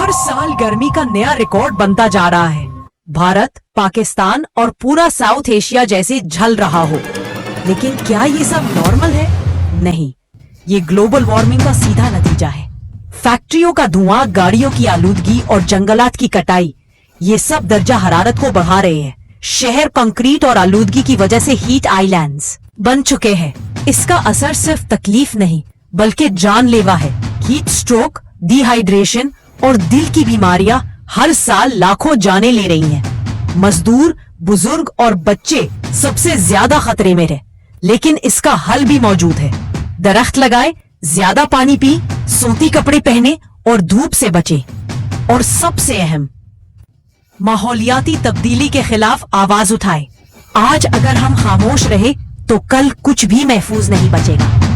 हर साल गर्मी का नया रिकॉर्ड बनता जा रहा है। भारत, पाकिस्तान और पूरा साउथ एशिया जैसे झल रहा हो। लेकिन क्या ये सब नॉर्मल है? नहीं, ये ग्लोबल वार्मिंग का सीधा नतीजा है। फैक्ट्रियों का धुआं, गाड़ियों की आलूदगी और जंगलात की कटाई, ये सब दर्जा हरारत को बढ़ा रहे हैं। शहर कंक्रीट और आलूदगी की वजह से हीट आइलैंड्स बन चुके हैं। इसका असर सिर्फ तकलीफ नहीं बल्कि जानलेवा है। हीट स्ट्रोक, डिहाइड्रेशन और दिल की बीमारियां हर साल लाखों जानें ले रही हैं। मजदूर, बुजुर्ग और बच्चे सबसे ज्यादा खतरे में रहे। लेकिन इसका हल भी मौजूद है। दरख्त लगाए, ज्यादा पानी पी, सूती कपड़े पहने और धूप से बचे। और सबसे अहम, माहौलियाती तब्दीली के खिलाफ आवाज उठाए। आज अगर हम खामोश रहे तो कल कुछ भी महफूज नहीं बचेगा।